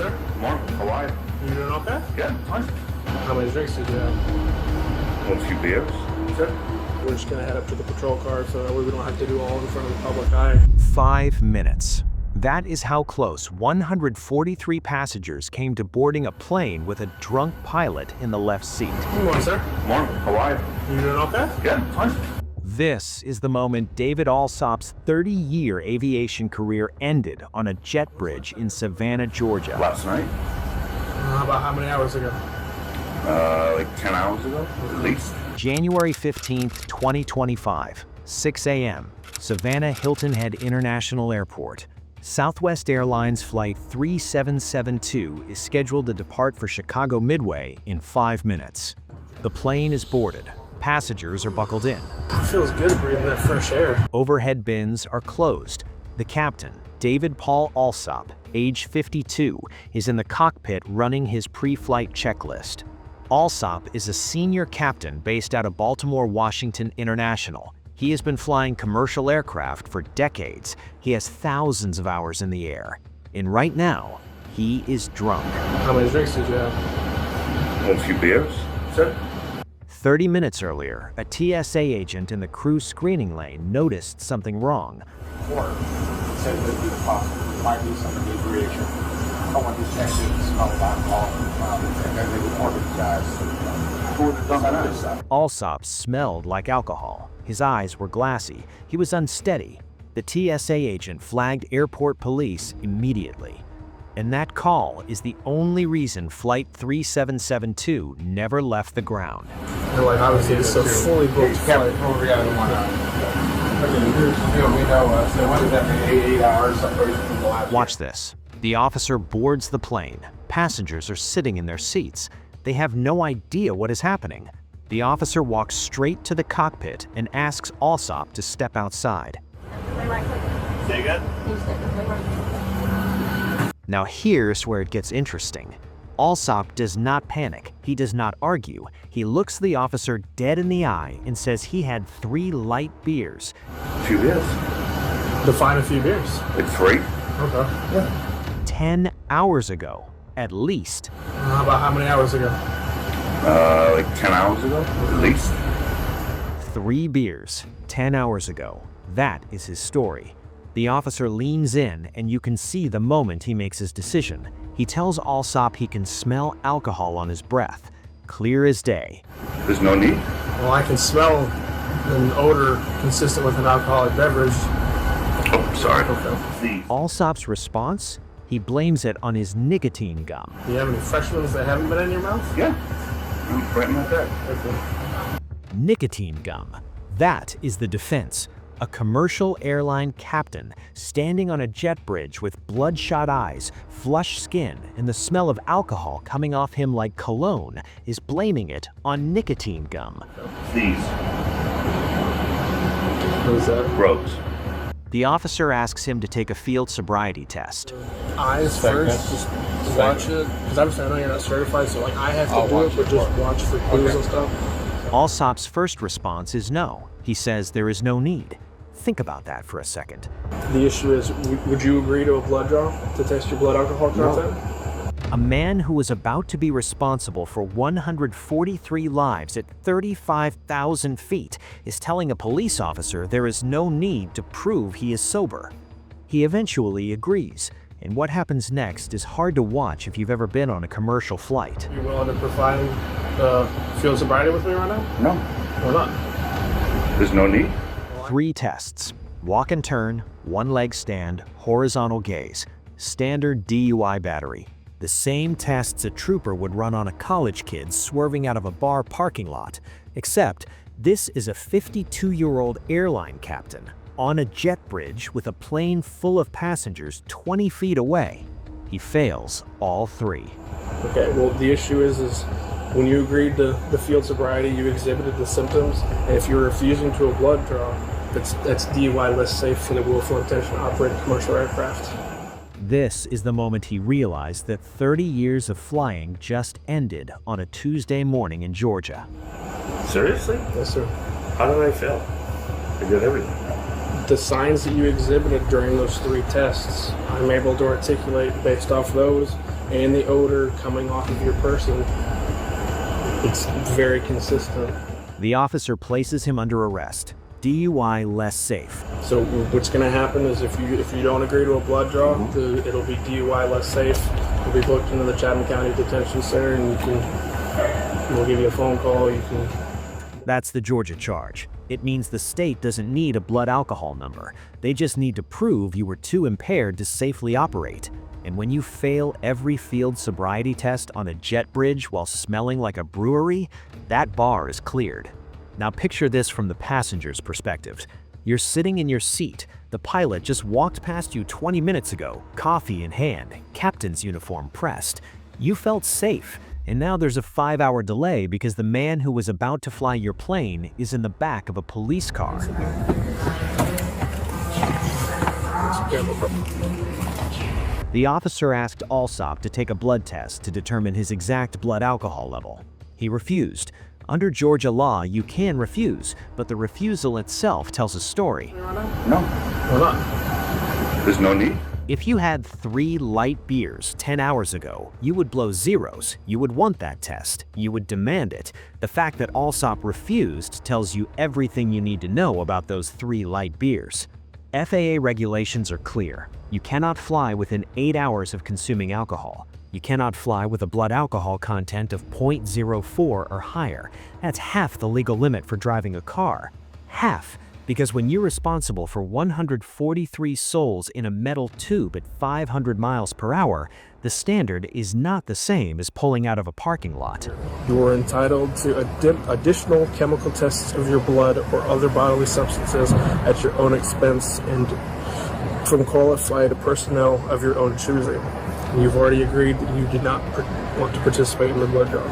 sir. Morning. How are you? You doing okay? Yeah, fine. How many drinks did you have? A few beers. Sure. We're just gonna head up to the patrol car so that way we don't have to do all in front of the public eye. 5 minutes. That is how close 143 passengers came to boarding a plane with a drunk pilot in the left seat. Good morning, sir. Morning. How are you? You doing okay? Yeah, fine. This is the moment David Allsop's 30-year aviation career ended on a jet bridge in Savannah, Georgia. Last night? About how many hours ago? Like 10 hours ago, at least. January 15th, 2025, 6 a.m., Savannah Hilton Head International Airport. Southwest Airlines Flight 3772 is scheduled to depart for Chicago Midway in 5 minutes. The plane is boarded. Passengers are buckled in. It feels good breathing that fresh air. Overhead bins are closed. The captain, David Paul Allsop, age 52, is in the cockpit running his pre-flight checklist. Allsop is a senior captain based out of Baltimore Washington International. He has been flying commercial aircraft for decades. He has thousands of hours in the air. And right now, he is drunk. How many drinks did you have? A few beers. Sure. 30 minutes earlier, a TSA agent in the crew screening lane noticed something wrong. Report said that it possibly might be some inebriation. Someone detected smell of alcohol, and then they reported the guys. Allsop smelled like alcohol. His eyes were glassy. He was unsteady. The TSA agent flagged airport police immediately. And that call is the only reason Flight 3772 never left the ground. They're like, obviously, it's a fully booked flight. Watch this. The officer boards the plane. Passengers are sitting in their seats. They have no idea what is happening. The officer walks straight to the cockpit and asks Allsop to step outside. Say again? Now here's where it gets interesting. Allsop does not panic. He does not argue. He looks the officer dead in the eye and says he had 3 light beers. A few beers. Define a few beers. Like 3. Okay. Yeah. 10 hours ago, at least. About how many hours ago? Like 10 hours ago, at least. 3 beers, 10 hours ago. That is his story. The officer leans in, and you can see the moment he makes his decision. He tells Allsop he can smell alcohol on his breath. Clear as day. There's no need. Well, I can smell an odor consistent with an alcoholic beverage. Oh, sorry. Okay. Allsop's response? He blames it on his nicotine gum. Do you have any fresh ones that haven't been in your mouth? Yeah. I'm right in my bed. Nicotine gum. That is the defense. A commercial airline captain standing on a jet bridge with bloodshot eyes, flushed skin, and the smell of alcohol coming off him like cologne is blaming it on nicotine gum. These. What is that? Rose. The officer asks him to take a field sobriety test. Eyes first, just watch it. Because obviously I know you're not certified, so like I have to do it, but just watch for clues and stuff. Allsop's first response is no. He says there is no need. Think about that for a second. The issue is, would you agree to a blood draw to test your blood alcohol content? A man who was about to be responsible for 143 lives at 35,000 feet is telling a police officer there is no need to prove he is sober. He eventually agrees, and what happens next is hard to watch if you've ever been on a commercial flight. You willing to provide field sobriety with me right now? No. Why not? There's no need. 3 tests: walk and turn, 1 leg stand, horizontal gaze, standard DUI battery. The same tests a trooper would run on a college kid swerving out of a bar parking lot, except this is a 52-year-old airline captain on a jet bridge with a plane full of passengers 20 feet away. He fails all 3. Okay, well the issue is when you agreed to the field sobriety, you exhibited the symptoms, and if you're refusing to a blood draw, that's DUI less safe for the willful intention to operate a commercial aircraft. This is the moment he realized that 30 years of flying just ended on a Tuesday morning in Georgia. Seriously? Yes, sir. How did I fail? I did everything. The signs that you exhibited during those 3 tests, I'm able to articulate based off those and the odor coming off of your person. It's very consistent. The officer places him under arrest. DUI less safe. So what's going to happen is if you don't agree to a blood draw, it'll be DUI less safe. You'll be booked into the Chatham County Detention Center, and we'll give you a phone call. That's the Georgia charge. It means the state doesn't need a blood alcohol number. They just need to prove you were too impaired to safely operate. And when you fail every field sobriety test on a jet bridge while smelling like a brewery, that bar is cleared. Now picture this from the passenger's perspective. You're sitting in your seat. The pilot just walked past you 20 minutes ago, coffee in hand, captain's uniform pressed. You felt safe, and now there's a 5-hour delay because the man who was about to fly your plane is in the back of a police car. The officer asked Allsop to take a blood test to determine his exact blood alcohol level. He refused. Under Georgia law, you can refuse, but the refusal itself tells a story. No. Why not? There's no need. If you had 3 light beers 10 hours ago, you would blow zeros. You would want that test. You would demand it. The fact that Allsop refused tells you everything you need to know about those 3 light beers. FAA regulations are clear. You cannot fly within 8 hours of consuming alcohol. You cannot fly with a blood alcohol content of 0.04 or higher. That's half the legal limit for driving a car. Half, because when you're responsible for 143 souls in a metal tube at 500 miles per hour, the standard is not the same as pulling out of a parking lot. You are entitled to additional chemical tests of your blood or other bodily substances at your own expense and from qualified personnel of your own choosing. You've already agreed that you did not want to participate in the blood draw.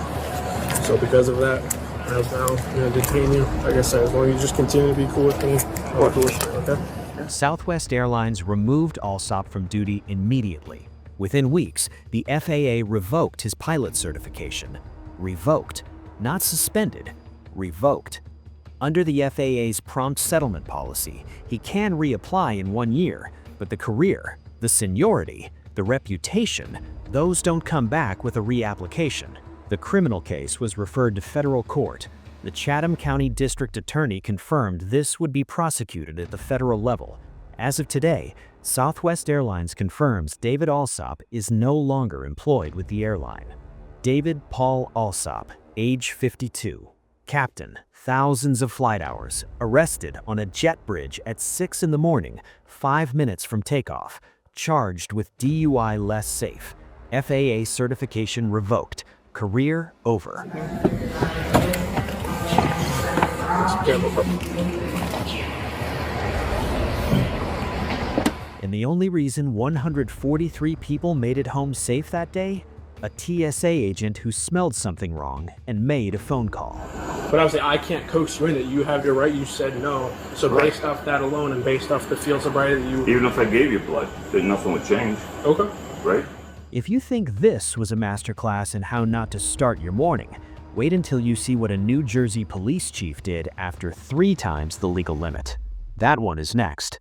So because of that, I'm now going to detain you. Like I said, as long as you just continue to be cool with me, I'll be cool with you, okay? Southwest Airlines removed Allsop from duty immediately. Within weeks, the FAA revoked his pilot certification. Revoked, not suspended, revoked. Under the FAA's prompt settlement policy, he can reapply in 1 year, but the career, the seniority, the reputation, those don't come back with a reapplication. The criminal case was referred to federal court. The Chatham County District Attorney confirmed this would be prosecuted at the federal level. As of today, Southwest Airlines confirms David Allsop is no longer employed with the airline. David Paul Allsop, age 52, captain, thousands of flight hours, arrested on a jet bridge at 6 in the morning, 5 minutes from takeoff, charged with DUI less safe, FAA certification revoked, career over. And the only reason 143 people made it home safe that day? A TSA agent who smelled something wrong and made a phone call. But obviously, I can't coach you in it. You have your right. You said no. So based off that alone and based off the field sobriety that you... Even if I gave you blood, then nothing would change. Okay. Right? If you think this was a masterclass in how not to start your morning, wait until you see what a New Jersey police chief did after 3 times the legal limit. That one is next.